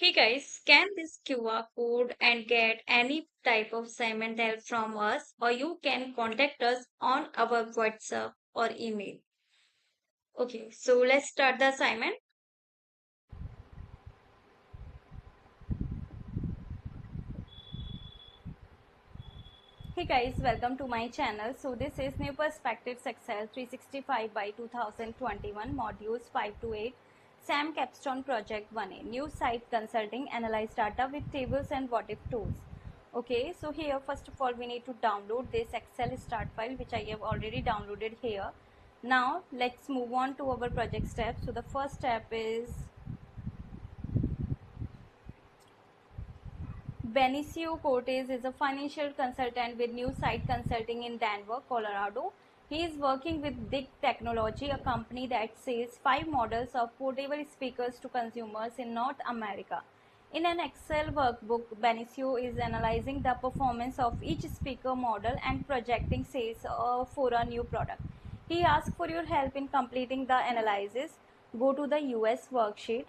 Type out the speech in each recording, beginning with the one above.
Hey guys, scan this QR code and get any type of assignment help from us, or you can contact us on our WhatsApp or email. Okay, so let's start the assignment. Hey guys, welcome to my channel. So this is New Perspectives Excel 365 by 2021 modules 5 to 8 SAM Capstone Project 1A new site consulting analyze data with tables and what if tools. Okay, so here first of all we need to download this Excel start file which I have already downloaded here. Now let's move on to our project steps. So the first step is Benicio Cortez is a financial consultant with New Site Consulting in Denver, Colorado. He is working with Dig Technology, a company that sells 5 models of portable speakers to consumers in North America. In an Excel workbook, Benicio is analyzing the performance of each speaker model and projecting sales for a new product. He asks for your help in completing the analysis. Go to the US worksheet.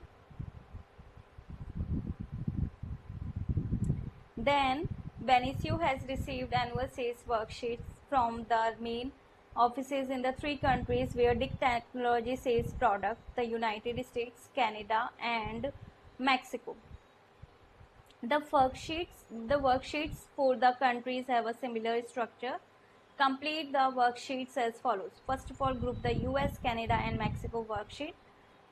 Then, Benicio has received annual sales worksheets from the main offices in the 3 countries where Dick Technology sells product, the United States, Canada, and Mexico. The worksheets for the countries have a similar structure. Complete the worksheets as follows. First of all, group the US, Canada, and Mexico worksheet.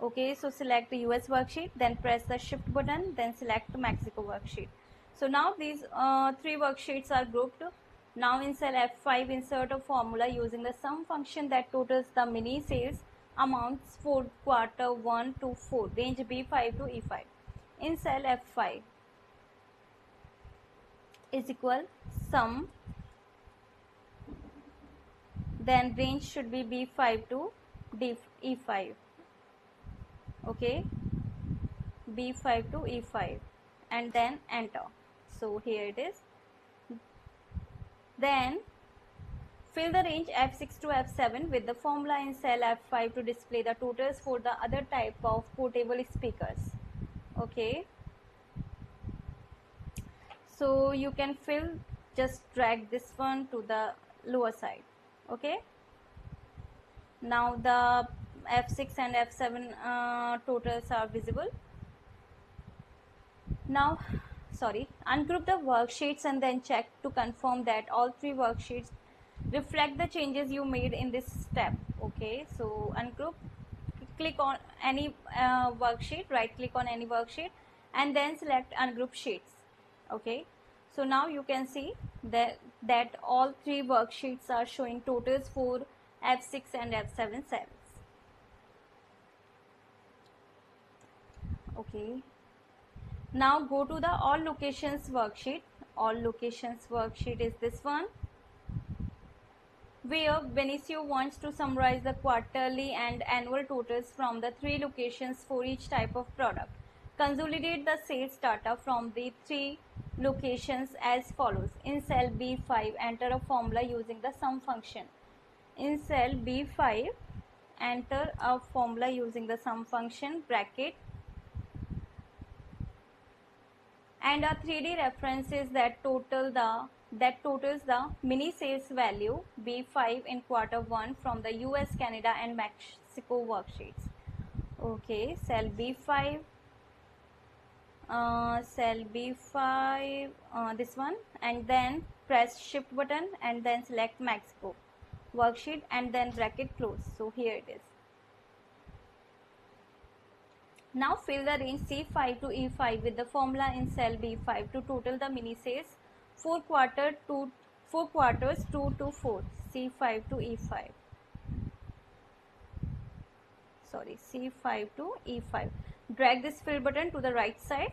Okay, so select the US worksheet, then press the shift button, then select the Mexico worksheet. So now these 3 worksheets are grouped. Now in cell F5, insert a formula using the sum function that totals the mini sales amounts for quarter 1 to 4, range B5 to E5. In cell F5 is equal sum, then range should be B5 to E5. Okay, B5 to E5 and then enter. So here it is. Then fill the range F6 to F7 with the formula in cell F5 to display the totals for the other type of portable speakers. Okay, so you can fill, just drag this one to the lower side. Okay, now the F6 and F7 totals are visible. Now, ungroup the worksheets and then check to confirm that all 3 worksheets reflect the changes you made in this step. Okay, so ungroup, click on any worksheet, right click on any worksheet and then select ungroup sheets. Okay, so now you can see that all 3 worksheets are showing totals for F6 and F7 cells. Okay, now go to the all locations worksheet. All locations worksheet is this one, where Benicio wants to summarize the quarterly and annual totals from the 3 locations for each type of product. Consolidate the sales data from the 3 locations as follows. In cell B5, enter a formula using the sum function. In cell B5, enter a formula using the sum function, bracket, and a 3D references that totals the mini sales value B5 in quarter 1 from the US, Canada, and Mexico worksheets. Okay, cell B5, this one, and then press shift button and then select Mexico worksheet and then bracket close. So here it is. Now fill the range C5 to E5 with the formula in cell B5 to total the mini sales for quarters 2 to 4, C5 to E5. Sorry, C5 to E5. Drag this fill button to the right side.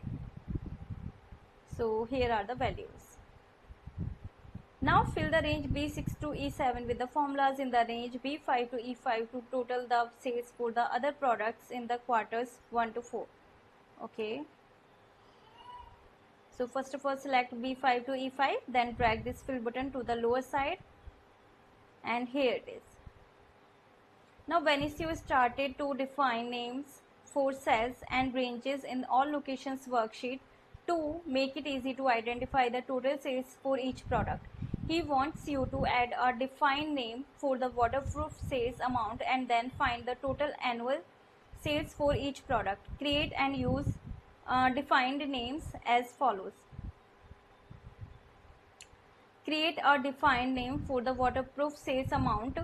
So here are the values. Now fill the range B6 to E7 with the formulas in the range B5 to E5 to total the sales for the other products in the quarters 1 to 4. Okay. So first of all select B5 to E5, then drag this fill button to the lower side and here it is. Now Benicio started to define names for cells and ranges in all locations worksheet to make it easy to identify the total sales for each product. He wants you to add a defined name for the waterproof sales amount and then find the total annual sales for each product. Create and use defined names as follows. Create a defined name for the waterproof sales amount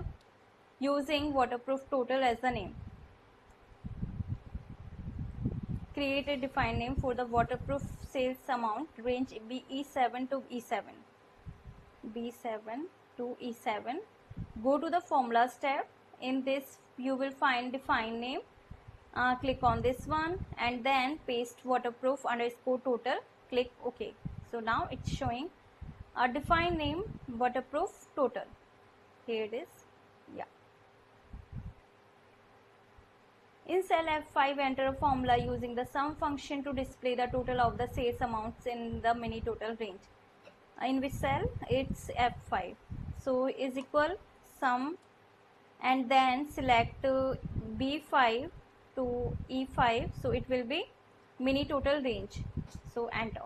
using waterproof total as the name. Create a defined name for the waterproof sales amount range E7 to E7. B7 to E7. Go to the formulas tab. In this you will find define name. Click on this one and then paste waterproof underscore total. Click OK. So now it's showing a define name waterproof total. Here it is. Yeah. In cell F5, enter a formula using the sum function to display the total of the sales amounts in the mini total range. In which cell? It's F5. So is equal sum and then select B5 to E5. So it will be mini total range. So enter.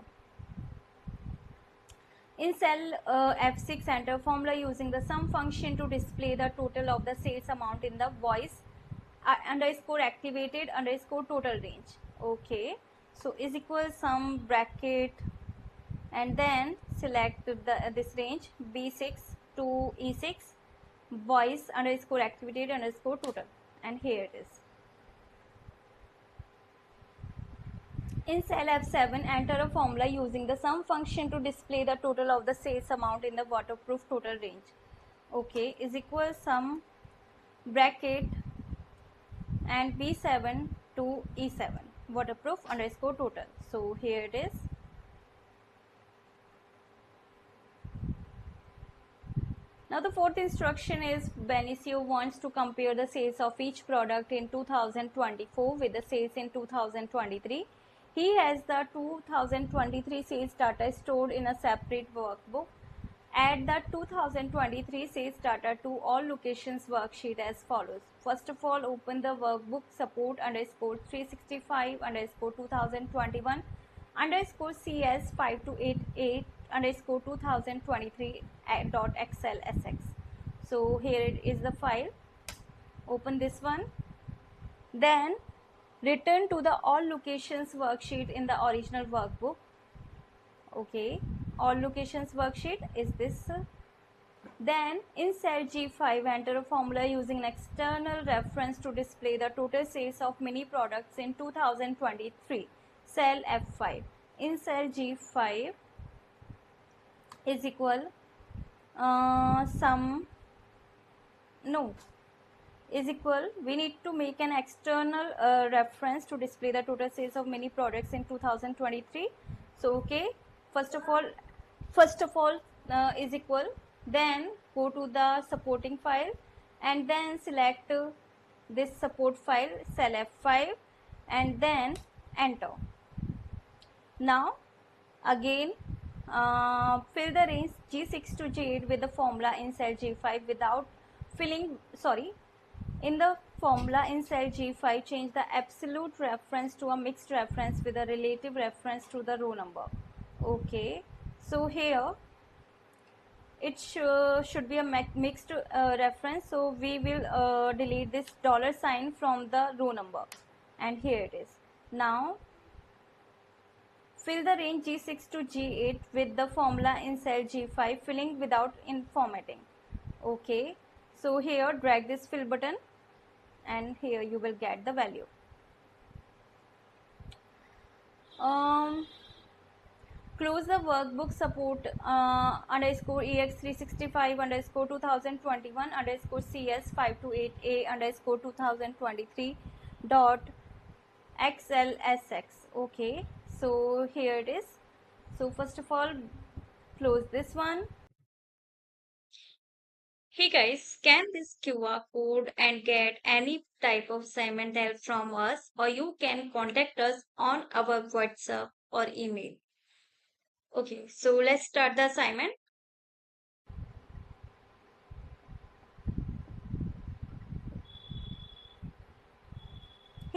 In cell F6, enter formula using the sum function to display the total of the sales amount in the voice underscore activated underscore total range. Okay, so is equal sum bracket and then select this range B6 to E6 voice underscore activated underscore total, and here it is. In cell F7, enter a formula using the sum function to display the total of the sales amount in the waterproof total range. Okay, is equal sum bracket and B7 to E7 waterproof underscore total. So here it is. Now the fourth instruction is Benicio wants to compare the sales of each product in 2024 with the sales in 2023. He has the 2023 sales data stored in a separate workbook. Add the 2023 sales data to all locations worksheet as follows. First of all, open the workbook support underscore 365 underscore 2021 underscore CS 5288 underscore 2023 dot XLSX. So here is the file. Open this one. Then return to the all locations worksheet in the original workbook. Okay, all locations worksheet is this. Then in cell G5, enter a formula using an external reference to display the total sales of mini products in 2023. Cell F5. In cell G5 is equal sum, no, is equal, we need to make an external reference to display the total sales of mini products in 2023. So okay, first of all is equal, then go to the supporting file and then select this support file cell F5 and then enter. Now again fill the range G6 to G8 with the formula in cell G5 without filling, in the formula in cell G5 change the absolute reference to a mixed reference with a relative reference to the row number. Okay, so here it should be a mixed reference, so we will delete this dollar sign from the row number, and here it is. Now fill the range G6 to G8 with the formula in cell G5, filling without formatting. Okay, so here drag this fill button and here you will get the value. Close the workbook support underscore EX365 underscore 2021 underscore CS 528A underscore 2023 dot XLSX. Okay, so here it is. So first of all, close this one. Hey guys, scan this QR code and get any type of assignment help from us, or you can contact us on our WhatsApp or email. Okay, so let's start the assignment.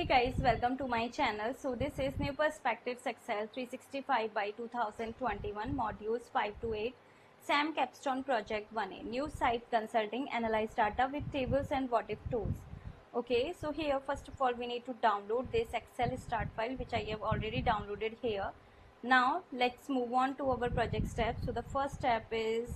Hey guys, welcome to my channel. So this is New Perspectives Excel 365 by 2021 modules 5 to 8 SAM Capstone Project 1A new site consulting analyze data with tables and what if tools. Okay, so here first of all we need to download this Excel start file which I have already downloaded here. Now let's move on to our project steps. So the first step is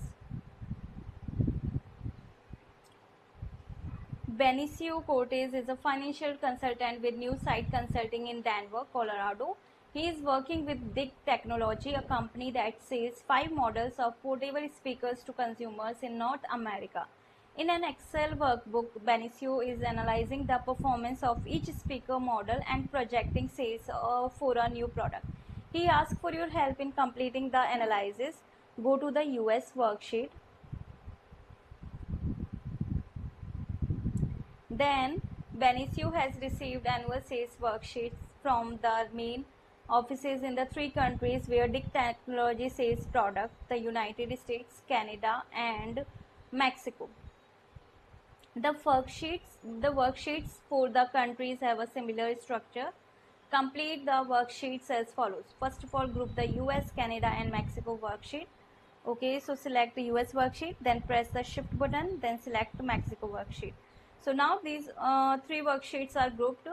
Benicio Cortez is a financial consultant with New Site Consulting in Denver, Colorado. He is working with Dig Technology, a company that sells 5 models of portable speakers to consumers in North America. In an Excel workbook, Benicio is analyzing the performance of each speaker model and projecting sales for a new product. He asks for your help in completing the analysis. Go to the US worksheet. Then, Benicio has received annual sales worksheets from the main offices in the 3 countries where Dig Technology sells product, the United States, Canada, and Mexico. The worksheets for the countries have a similar structure. Complete the worksheets as follows. First of all, group the US, Canada, and Mexico worksheet. Okay, so select the US worksheet, then press the shift button, then select the Mexico worksheet. So now these 3 worksheets are grouped.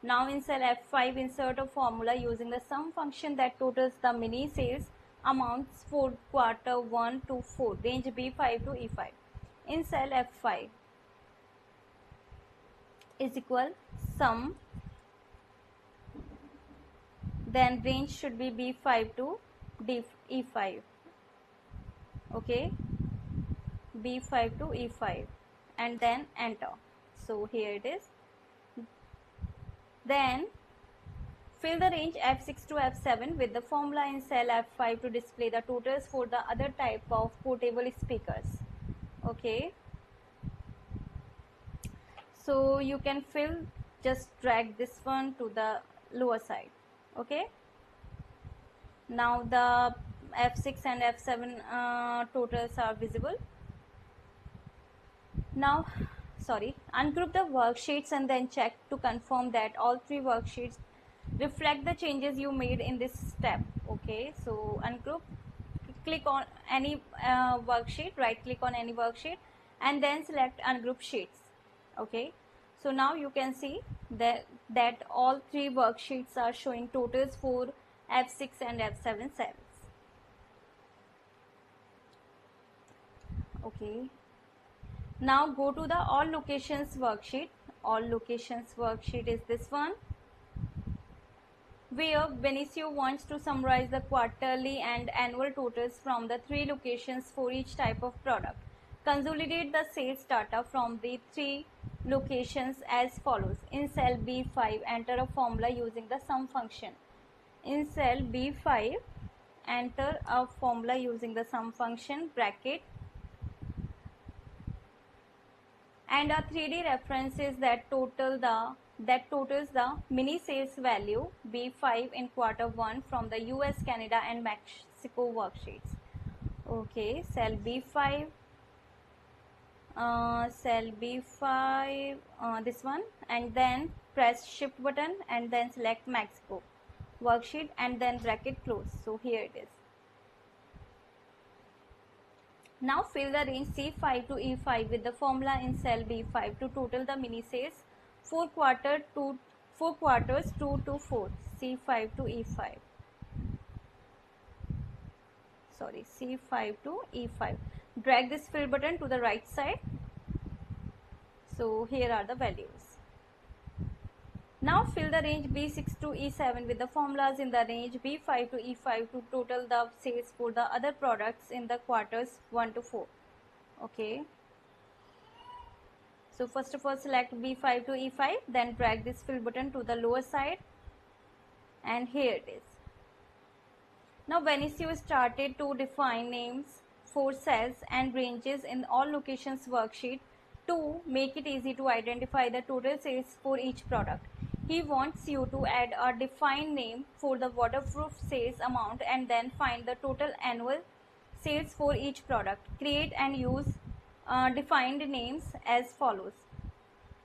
Now in cell F5, insert a formula using the sum function that totals the mini sales amounts for quarter 1 to 4, range B5 to E5. In cell F5 is equal sum, then range should be B5 to E5. Okay, B5 to E5, and then enter. So here it is. Then fill the range F6 to F7 with the formula in cell F5 to display the totals for the other type of portable speakers. Okay, so you can fill, just drag this one to the lower side. Okay, now the F6 and F7 totals are visible. Now ungroup the worksheets and then check to confirm that all 3 worksheets reflect the changes you made in this step. Okay, so ungroup, click on any worksheet, right click on any worksheet and then select ungroup sheets. Okay, so now you can see that all 3 worksheets are showing totals for F6 and F7 cells. Okay, now go to the all locations worksheet. All locations worksheet is this one, where Benicio wants to summarize the quarterly and annual totals from the 3 locations for each type of product. Consolidate the sales data from the 3 locations as follows. In cell B5, enter a formula using the sum function. In cell B5, enter a formula using the sum function, bracket, and a 3D references that totals the mini sales value B5 in quarter 1 from the US, Canada, and Mexico worksheets. Okay, cell B5, this one, and then press shift button and then select Mexico worksheet and then bracket close. So here it is. Now fill the range C5 to E5 with the formula in cell B5 to total the mini sales for quarters 2 to 4, C5 to E5. Sorry, C5 to E5. Drag this fill button to the right side. So here are the values. Now fill the range B6 to E7 with the formulas in the range B5 to E5 to total the sales for the other products in the quarters 1 to 4. Okay. So first of all select B5 to E5, then drag this fill button to the lower side and here it is. Now Benicio started to define names for cells and ranges in all locations worksheet to make it easy to identify the total sales for each product. He wants you to add a defined name for the waterproof sales amount and then find the total annual sales for each product. Create and use defined names as follows.